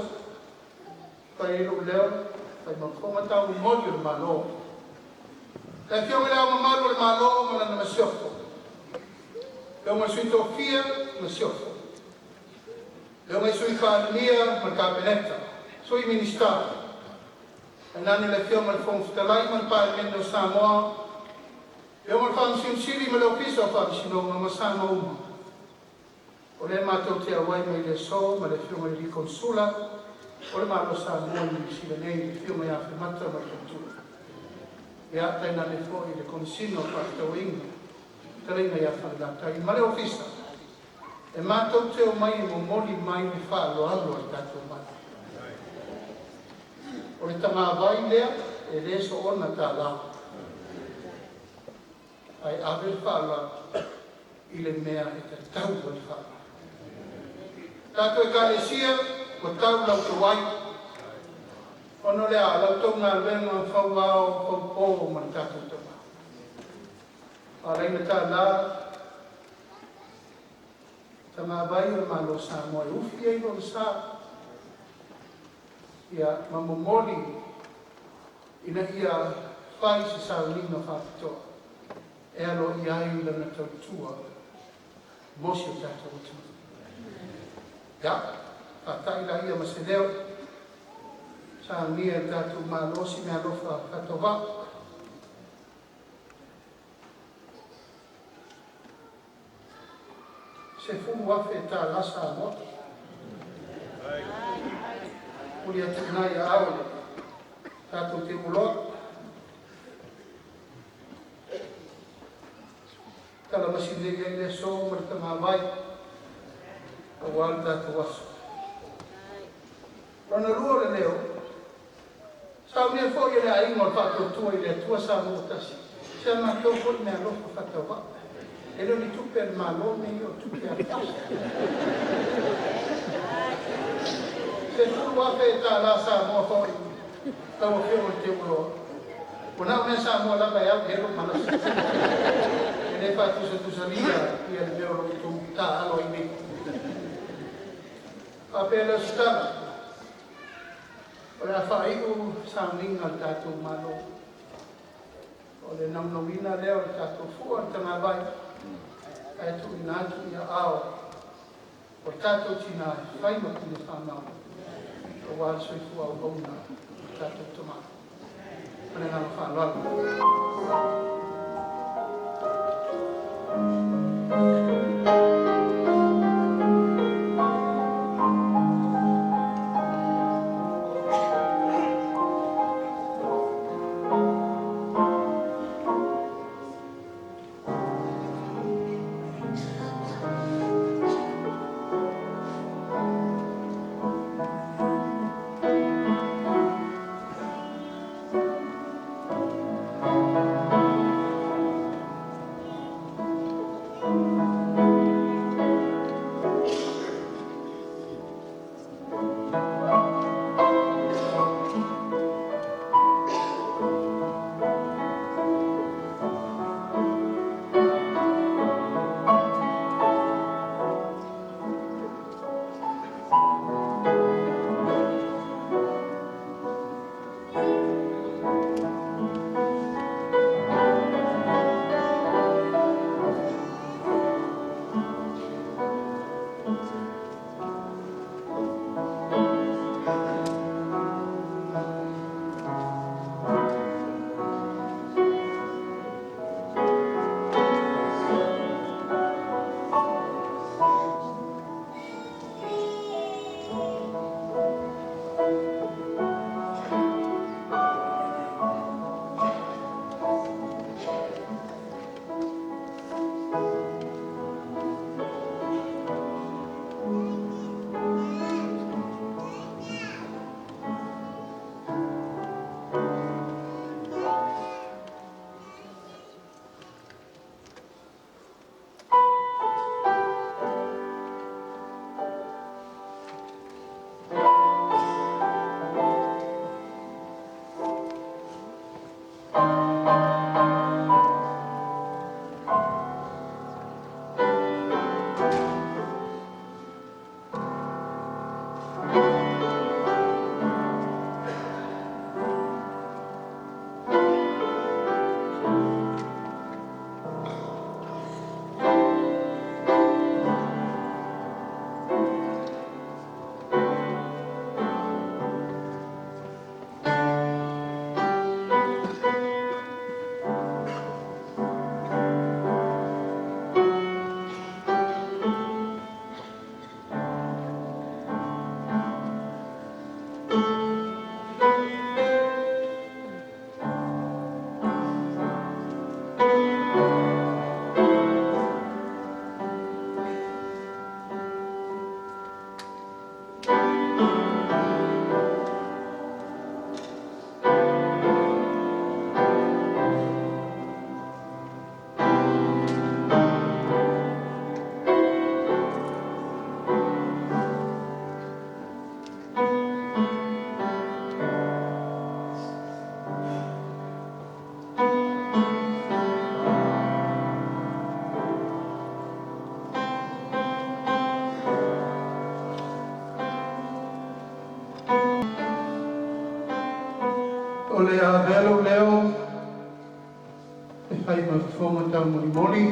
kai ilo leo kai ma koma tau modi o malo. Kai fio me leo ma malu o malo ma na masiofo. Leo ma sui tofia masiofo. Leo ma sui whaania ma kāpeneta. Sui ministari. Nani le fio mal fong futalai mal Parlamento Samoa. Io mal fang sin siri mal ofiso fa sino ma Samoa uma. O le mato te awai mai le so ma le fio mal di consula. O le mato Samoa ni sila nei le fio mai afirmata ma cultura. E ata na le foi le consino fa tawing. Tarina ya fa da tai ma le ofisa. E mato te o mai mo moli mai mi fa lo allo al dato mai. O le tanga vai lea, e le so ona tā la. Ai awe whala I le mea e te tau o le whala. Tātou e kāresia, ko tau lau te wai. Ono lea, lau tau ngā wenga whau au, whau pō man tātou te wā. A reina tā la, tanga vai o malo Samoa, ufi e ilo sa. Ia mamomoli ina ia whai se saulino whapitoa. E alo I ai lana tautua mosi o tātou atu. Ia, whatai la ia ma se leo. Sa nia tātou mālosi mea lofa katowa. Se fulu afe tā lasa a moto. Uli atu nai a aole, tātou te uloa. Tala masi lege le so, marita ngā vai, a wāli tātou aso. Rana rua le leo, sau mea fo I le aingo tātou tua I le tua sa mōtasi. Sea mātou fo I mea lofa whatawa. E lo ni tupe al malo me I o tupe al tasi. Se fulu afe tā la Samoa whoi, tau a whio te uloa. O nao mea Samoa laka e au hero manasi. E ne whātusa tusalia I al meoro I tō tā alo I me. A pēla stana. O le a whaiu Sauninga al tātou malo. O le naunawina leo al tātou fua al tanga vai. E tu inatu I a ao. O tātou tina whaima kine whanau. O wāle soi fua o hauna, tātou toma. Pane ngā whanau. O le a velo leo, e whai ma whonga tau mori mori,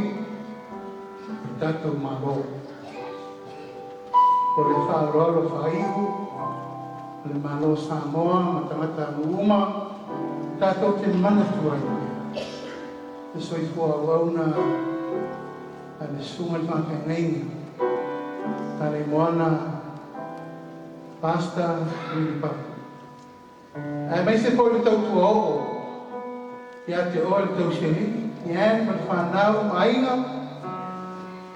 e tātou maro. O le whāroalo whaihu, o le malo Samoa, ma tangata Nuuma, tātou te mana tuai mea. E soifua wauna, a le sunga tāke ngai, tale moana, pasta, rini papu. Ai mai se foi le tau tua o, ia te o le tau seri, ia e ma le whanau mainga,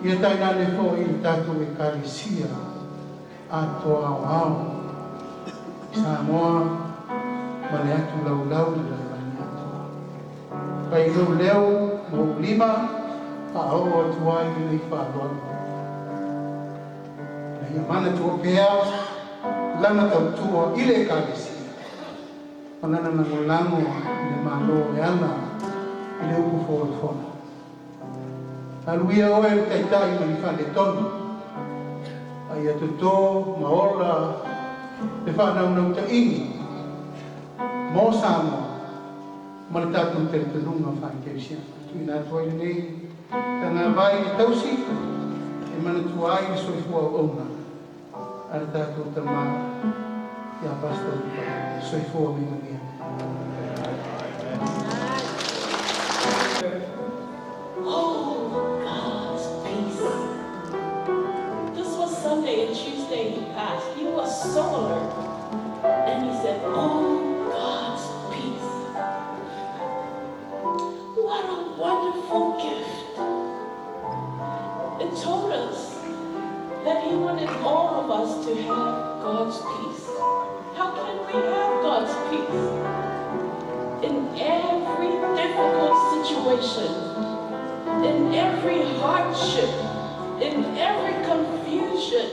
ia taina le fo i tātou e karisia, a toa au au, Samoa, ma le atu lau lau le lani atua. Pai leu leo, mo lima, a au atu ai le wharoa. Ia mana tua pēa, lana tau tua i le karisia. Panana na ngolango le malo e ana i le upu fōrofona. Aluia oe le taitai ma ni whane tonu. Ai atu tō, maola, le whanau nau ta ingi. Mō Samoa, ma le tātou te tanunga whane keusia. Tui nā tuai nei, tanga vai i tausi, e mana tuai i soifua o ona. Ar tātou tamā, ia pastor soifua minga nia. Oh, God's peace. This was Sunday and Tuesday he passed. He was so alert. And he said, oh, God's peace. What a wonderful gift. It told us that he wanted all of us to have God's peace. How can we have God's peace? In every difficult situation, in every hardship, in every confusion,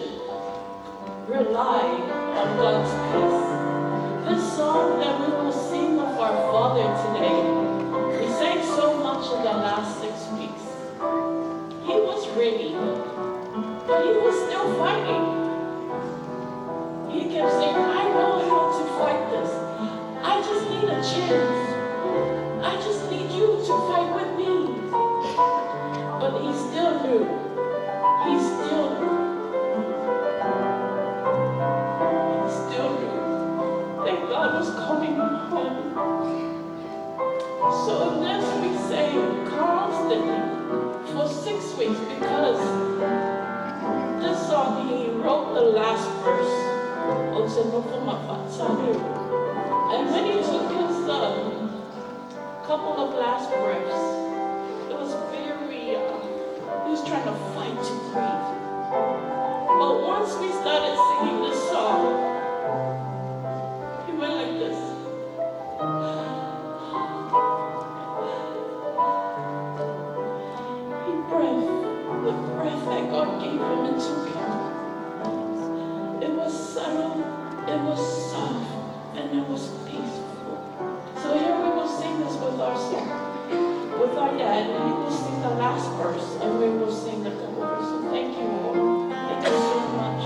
rely on God's peace. This song that we will sing of our Father today, we sang so much in the last 6 weeks. He was ready, but he was still fighting. He kept saying, I know how to fight this. I just need a chance. I just need you to fight with me. But he still knew. He still knew. He still knew that God was coming home. So this we sang constantly for 6 weeks because this song he wrote the last verse. And when he took his couple of last breaths, it was very, he was trying to fight to breathe. But once we started singing this song, he went like this. He breathed, the breath that God gave him and took him. It was subtle, it was soft, and it was peaceful. So here we will sing this with our song, with our dad, and he will sing the last verse, and we will sing the chorus. So thank you all. Thank you so much.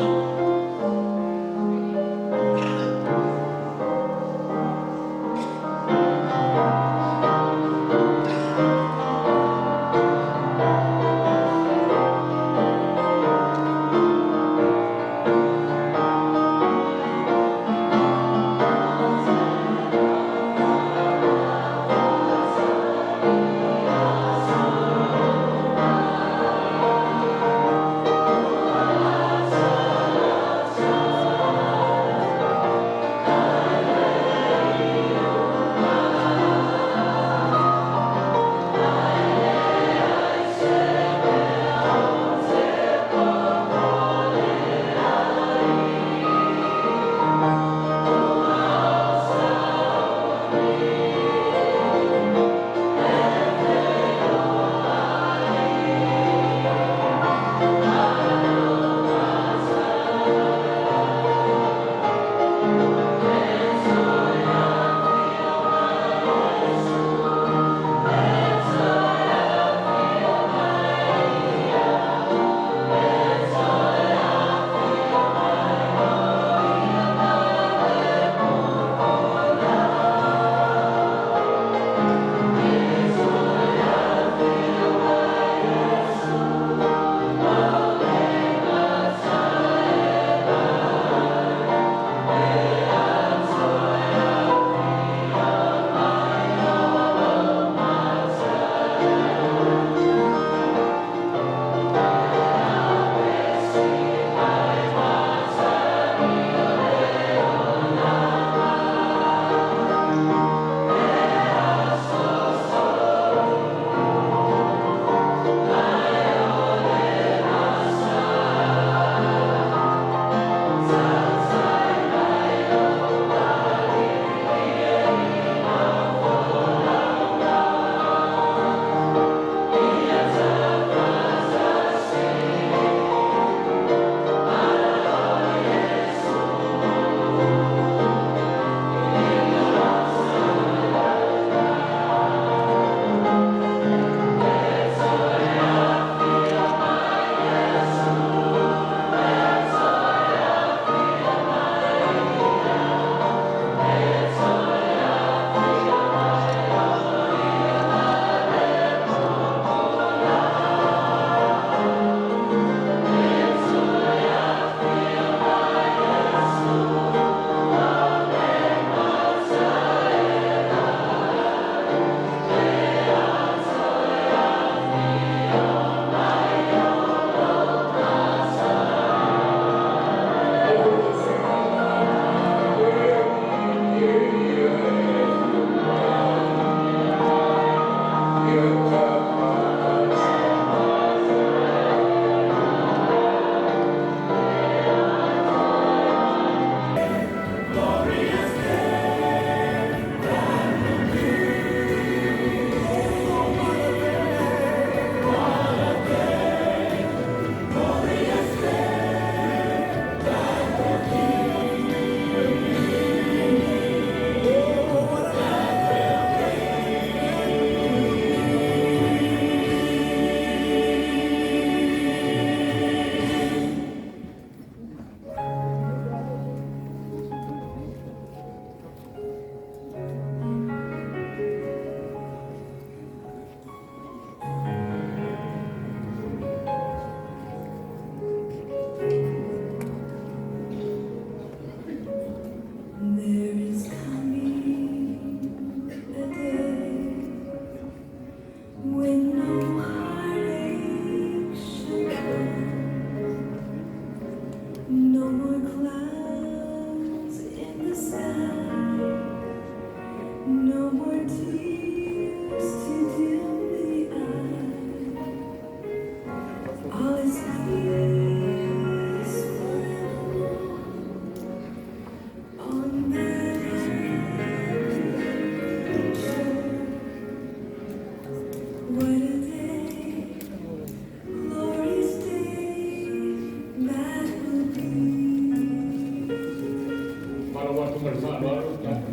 Whatever,